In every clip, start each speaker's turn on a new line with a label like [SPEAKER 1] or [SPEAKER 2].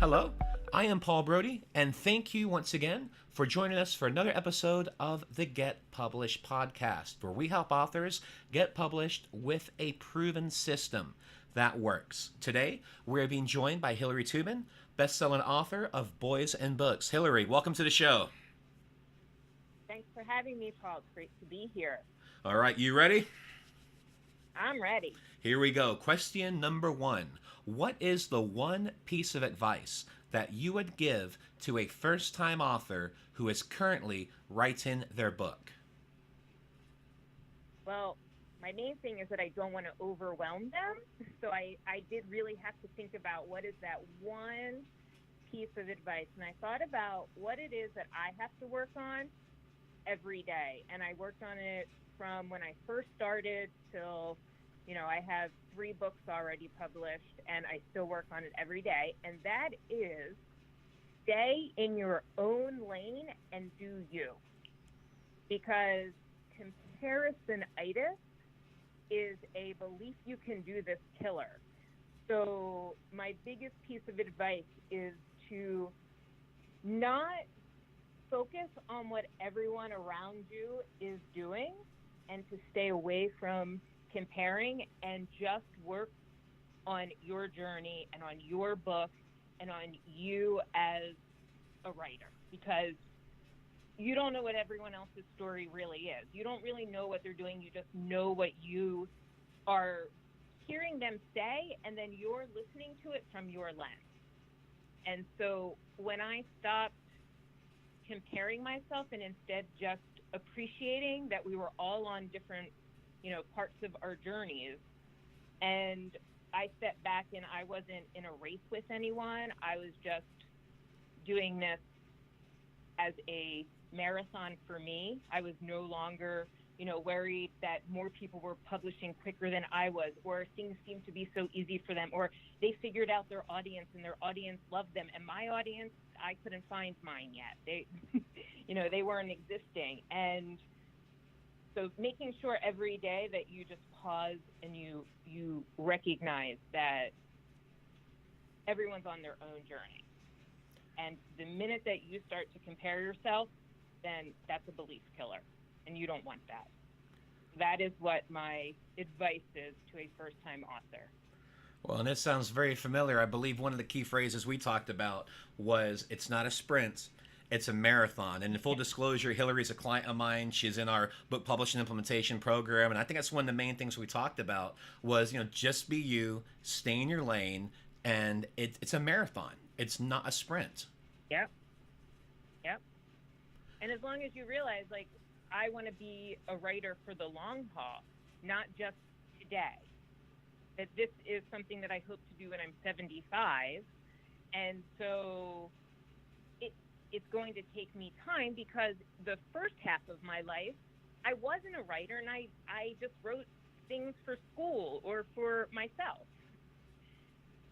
[SPEAKER 1] Hello, I am Paul Brodie, and thank you once again for joining us for another episode of the Get Published podcast, where we help authors get published with a proven system that works. Today, we're being joined by Hillary Tubin, bestselling author of Boys and Books. Hillary, welcome to the show.
[SPEAKER 2] Thanks for having me, Paul. It's great to be here.
[SPEAKER 1] All right, you ready?
[SPEAKER 2] I'm ready.
[SPEAKER 1] Here we go. Question number one. What is the one piece of advice that you would give to a first-time author who is currently writing their book?
[SPEAKER 2] Well, my main thing is that I don't want to overwhelm them. So I did really have to think about what is that one piece of advice. And I thought about what it is that I have to work on every day. And I worked on it from when I first started till, I have 3 books already published, and I still work on it every day. And that is stay in your own lane and do you. Because comparisonitis is a belief you can do this killer. So my biggest piece of advice is to not focus on what everyone around you is doing and to stay away from comparing and just work on your journey and on your book and on you as a writer, because you don't know what everyone else's story really is. You don't really know what they're doing. You just know what you are hearing them say, and then you're listening to it from your lens. And so when I stopped comparing myself and instead just appreciating that we were all on different parts of our journeys. And I stepped back and I wasn't in a race with anyone. I was just doing this as a marathon for me. I was no longer, worried that more people were publishing quicker than I was, or things seemed to be so easy for them, or they figured out their audience and their audience loved them. And my audience, I couldn't find mine yet. They, they weren't existing. And so making sure every day that you just pause and you recognize that everyone's on their own journey. And the minute that you start to compare yourself, then that's a belief killer, and you don't want that. That is what my advice is to a first-time author.
[SPEAKER 1] Well, and this sounds very familiar. I believe one of the key phrases we talked about was, it's not a sprint, it's a marathon. And in full disclosure, Hillary's a client of mine. She's in our book publishing implementation program. And I think that's one of the main things we talked about was, just be you, stay in your lane. And it's a marathon. It's not a sprint.
[SPEAKER 2] Yep. And as long as you realize, I want to be a writer for the long haul, not just today. That this is something that I hope to do when I'm 75. And so it's going to take me time, because the first half of my life, I wasn't a writer, and I just wrote things for school or for myself.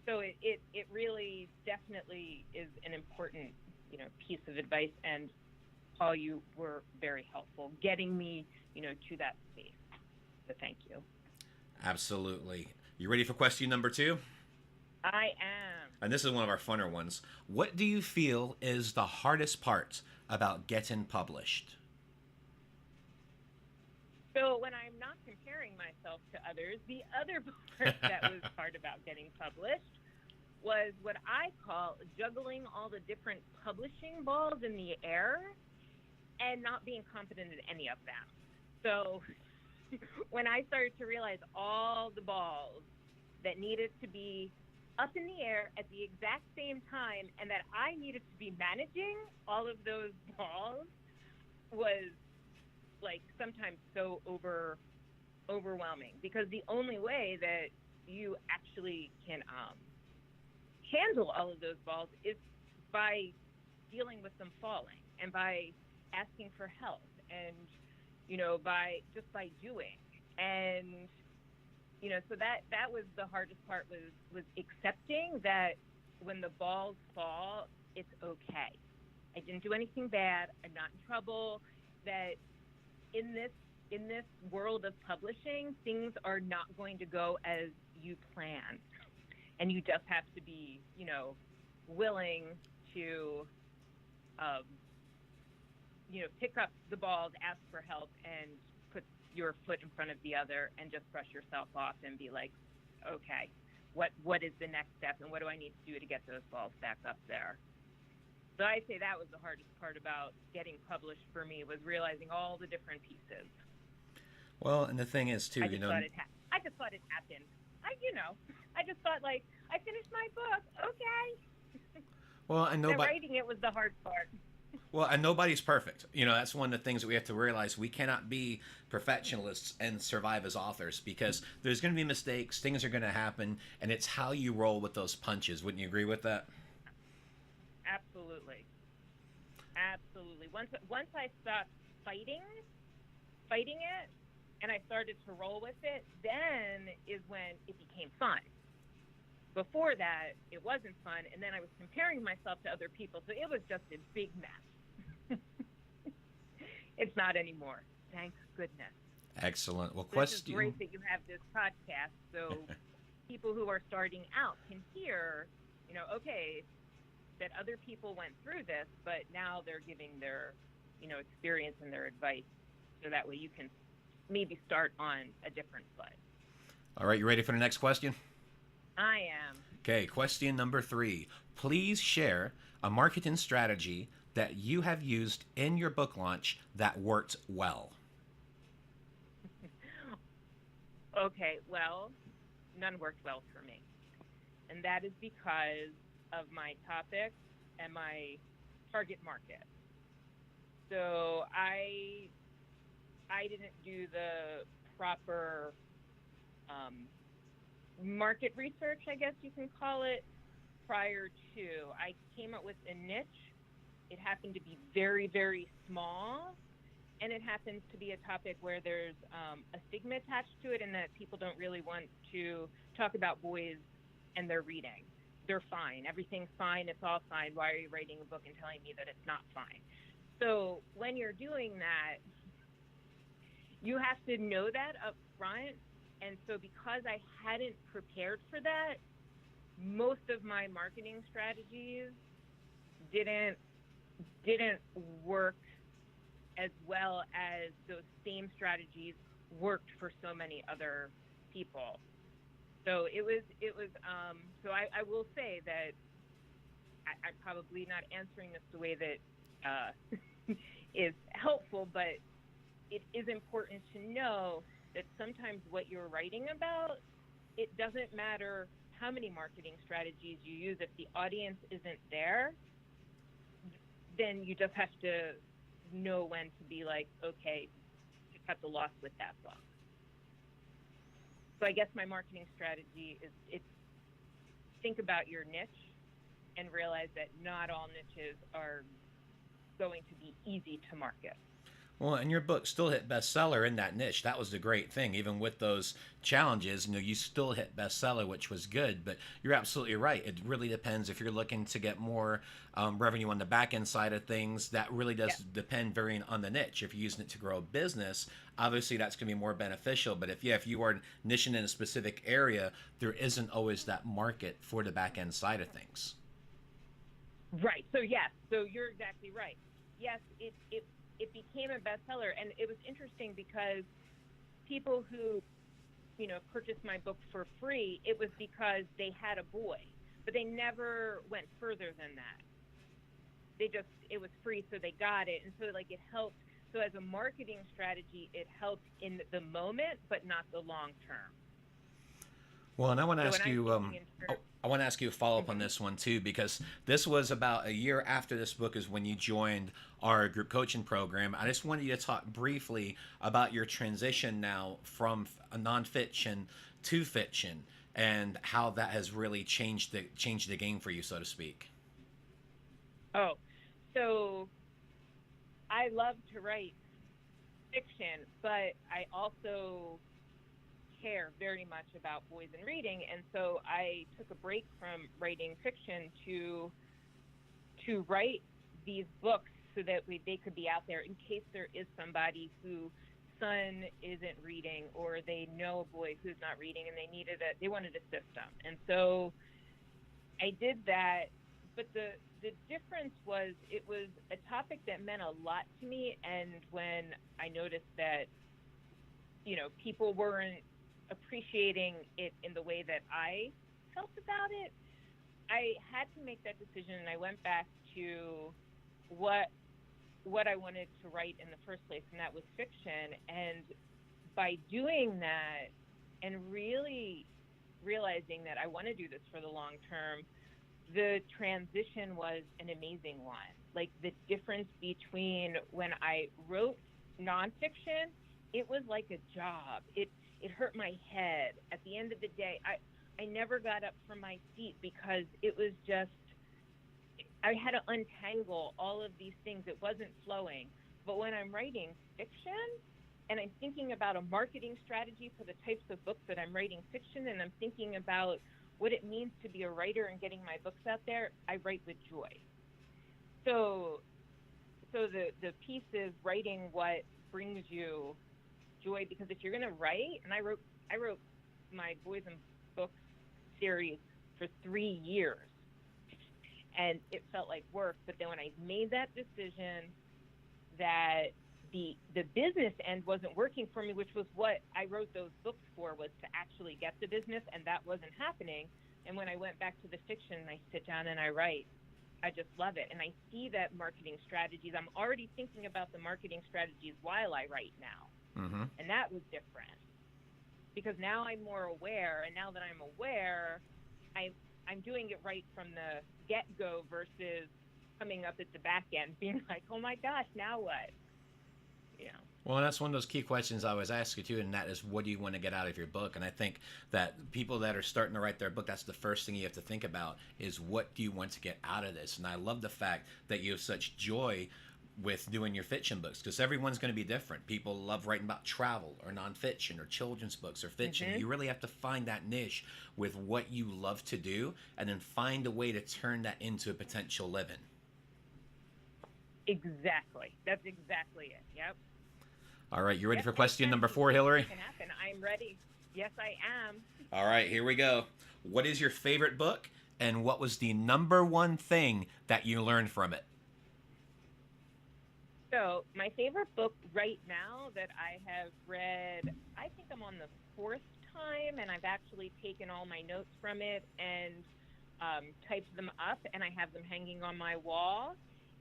[SPEAKER 2] So it really definitely is an important, piece of advice. And Paul, you were very helpful getting me, to that space. So thank you.
[SPEAKER 1] Absolutely. You ready for question number 2?
[SPEAKER 2] I am.
[SPEAKER 1] And this is one of our funner ones. What do you feel is the hardest part about getting published?
[SPEAKER 2] So when I'm not comparing myself to others, the other part that was hard about getting published was what I call juggling all the different publishing balls in the air and not being confident in any of them. So when I started to realize all the balls that needed to be up in the air at the exact same time, and that I needed to be managing all of those balls, was sometimes so overwhelming, because the only way that you actually can handle all of those balls is by dealing with them falling, and by asking for help, and by doing. And so that was the hardest part, was accepting that when the balls fall, it's okay. I didn't do anything bad. I'm not in trouble. That in this world of publishing, things are not going to go as you plan, and you just have to be, willing to, um, pick up the balls, ask for help, and put your foot in front of the other, and just brush yourself off and be like, okay, what is the next step, and what do I need to do to get those balls back up there? So I say that was the hardest part about getting published for me, was realizing all the different pieces.
[SPEAKER 1] Well, and the thing is too,
[SPEAKER 2] I just thought it happened. I just thought, like, I finished my book. Okay.
[SPEAKER 1] well, and
[SPEAKER 2] The writing it was the hard part.
[SPEAKER 1] Well, and nobody's perfect. That's one of the things that we have to realize. We cannot be perfectionists and survive as authors, because there's going to be mistakes, things are going to happen, and it's how you roll with those punches. Wouldn't you agree with that?
[SPEAKER 2] Absolutely. Absolutely. Once I stopped fighting it, and I started to roll with it, then is when it became fun. Before that, it wasn't fun, and then I was comparing myself to other people, so it was just a big mess. It's not anymore. Thank goodness.
[SPEAKER 1] Excellent. Well,
[SPEAKER 2] This is great that you have this podcast, so people who are starting out can hear, okay, that other people went through this, but now they're giving their, experience and their advice, so that way you can maybe start on a different foot.
[SPEAKER 1] All right, you ready for the next question?
[SPEAKER 2] I am.
[SPEAKER 1] Okay, question number 3. Please share a marketing strategy that you have used in your book launch that worked well.
[SPEAKER 2] Okay, well, none worked well for me. And that is because of my topic and my target market. So I didn't do the proper market research, I guess you can call it, prior to. I came up with a niche. It happened to be very, very small, and it happens to be a topic where there's a stigma attached to it, and that people don't really want to talk about boys and their reading. They're fine. Everything's fine. It's all fine. Why are you writing a book and telling me that it's not fine? So when you're doing that, you have to know that up front. And so because I hadn't prepared for that, most of my marketing strategies didn't work as well as those same strategies worked for so many other people. So it was so I will say that I'm probably not answering this the way that is helpful, but it is important to know that sometimes what you're writing about, it doesn't matter how many marketing strategies you use. If the audience isn't there, then you just have to know when to be like, okay, to cut the loss with that book. So I guess my marketing strategy is it's think about your niche and realize that not all niches are going to be easy to market.
[SPEAKER 1] Well, and your book still hit bestseller in that niche. That was the great thing. Even with those challenges, you still hit bestseller, which was good. But you're absolutely right. It really depends if you're looking to get more revenue on the back end side of things. That really does depend very on the niche. If you're using it to grow a business, obviously that's going to be more beneficial. But if you are niching in a specific area, there isn't always that market for the back end side of things.
[SPEAKER 2] Right. So yes. So you're exactly right. Yes, it became a bestseller, and it was interesting because people who, purchased my book for free, it was because they had a boy, but they never went further than that. It was free, so they got it, and so it helped. So as a marketing strategy, it helped in the moment, but not the long term.
[SPEAKER 1] Well, and I want to ask you. I want to ask you a follow-up on this one too, because this was about a year after this book is when you joined our group coaching program. I just wanted you to talk briefly about your transition now from nonfiction to fiction and how that has really changed the game for you, so to speak.
[SPEAKER 2] Oh, so I love to write fiction, but I also care very much about boys and reading, and so I took a break from writing fiction to write these books so that they could be out there in case there is somebody whose son isn't reading, or they know a boy who's not reading and they wanted a system. And so I did that, but the difference was it was a topic that meant a lot to me, and when I noticed that people weren't appreciating it in the way that I felt about it, I had to make that decision, and I went back to what I wanted to write in the first place, and that was fiction. And by doing that and really realizing that I want to do this for the long term, the transition was an amazing one. Like the difference between when I wrote nonfiction, it was like a job. It hurt my head. At the end of the day, I never got up from my seat because it was just I had to untangle all of these things. It wasn't flowing. But when I'm writing fiction and I'm thinking about a marketing strategy for the types of books that I'm writing fiction, and I'm thinking about what it means to be a writer and getting my books out there, I write with joy. So the piece is writing what brings you joy, because if you're going to write, and I wrote my Boys and Books series for 3 years, and it felt like work. But then when I made that decision that the business end wasn't working for me, which was what I wrote those books for, was to actually get the business, and that wasn't happening. And when I went back to the fiction and I sit down and I write, I just love it. And I see that marketing strategies, I'm already thinking about the marketing strategies while I write now.
[SPEAKER 1] Mm-hmm.
[SPEAKER 2] And that was different because now I'm more aware. And now that I'm aware, I'm doing it right from the get-go versus coming up at the back end being like, oh my gosh, now what? Yeah.
[SPEAKER 1] Well, that's one of those key questions I always ask you too, and that is, what do you want to get out of your book? And I think that people that are starting to write their book, that's the first thing you have to think about is, what do you want to get out of this? And I love the fact that you have such joy with doing your fiction books, because everyone's going to be different. People love writing about travel or nonfiction or children's books or fiction.
[SPEAKER 2] Mm-hmm.
[SPEAKER 1] You really have to find that niche with what you love to do, and then find a way to turn that into a potential living.
[SPEAKER 2] Exactly. That's exactly it. Yep.
[SPEAKER 1] All right, you ready
[SPEAKER 2] Yep,
[SPEAKER 1] for question number 4, Hillary?
[SPEAKER 2] It can happen. I'm ready. Yes, I am.
[SPEAKER 1] All right, here we go. What is your favorite book, and what was the number one thing that you learned from it?
[SPEAKER 2] So my favorite book right now that I have read, I think I'm on the 4th time, and I've actually taken all my notes from it and typed them up, and I have them hanging on my wall,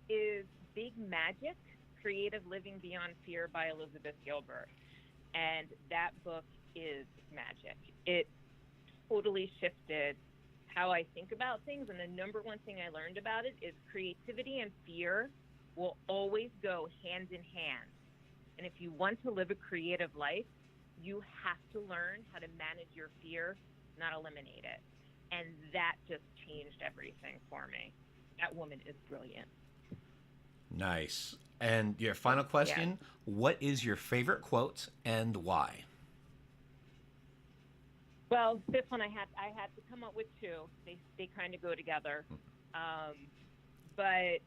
[SPEAKER 2] is Big Magic, Creative Living Beyond Fear by Elizabeth Gilbert. And that book is magic. It totally shifted how I think about things. And the number one thing I learned about it is creativity and fear will always go hand in hand. And if you want to live a creative life, you have to learn how to manage your fear, not eliminate it. And that just changed everything for me. That woman is brilliant.
[SPEAKER 1] Nice. And your final question, What is your favorite quote and why?
[SPEAKER 2] Well, this one I had to come up with 2. They kind of go together. But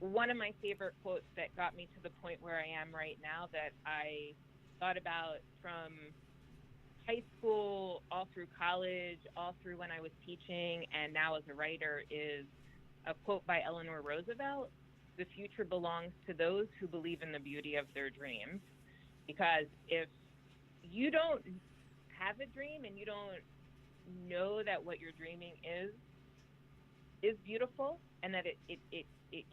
[SPEAKER 2] one of my favorite quotes that got me to the point where I am right now, that I thought about from high school, all through college, all through when I was teaching, and now as a writer, is a quote by Eleanor Roosevelt: "The future belongs to those who believe in the beauty of their dreams." Because if you don't have a dream and you don't know that what you're dreaming is beautiful, and that it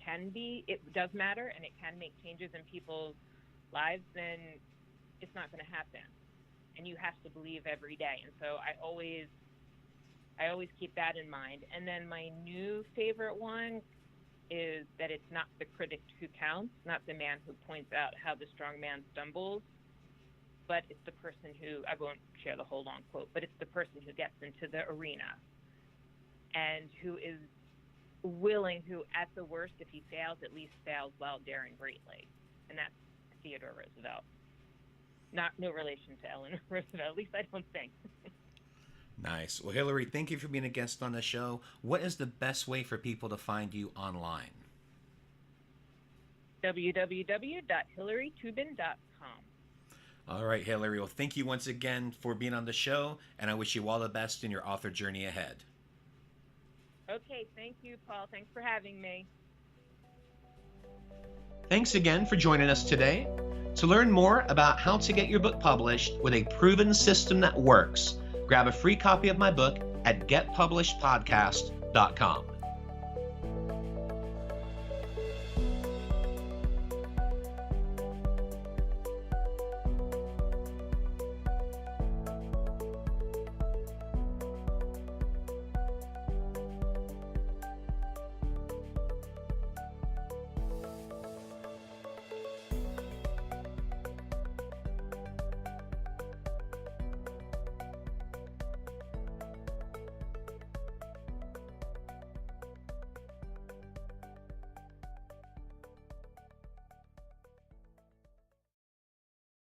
[SPEAKER 2] can be, it does matter, and it can make changes in people's lives, then it's not going to happen. And you have to believe every day. And so I always keep that in mind. And then my new favorite one is that it's not the critic who counts, not the man who points out how the strong man stumbles, but it's the person who, I won't share the whole long quote, but it's the person who gets into the arena and who is willing, who at the worst, if he fails, at least fails while daring greatly. And that's Theodore Roosevelt. No relation to Eleanor Roosevelt, at least I don't think.
[SPEAKER 1] Nice. Well, Hillary, thank you for being a guest on the show. What is the best way for people to find you online?
[SPEAKER 2] www.hillarytubin.com.
[SPEAKER 1] All right, Hillary. Well, thank you once again for being on the show, and I wish you all the best in your author journey ahead.
[SPEAKER 2] Okay, thank you, Paul. Thanks for having me.
[SPEAKER 1] Thanks again for joining us today. To learn more about how to get your book published with a proven system that works, grab a free copy of my book at getpublishedpodcast.com.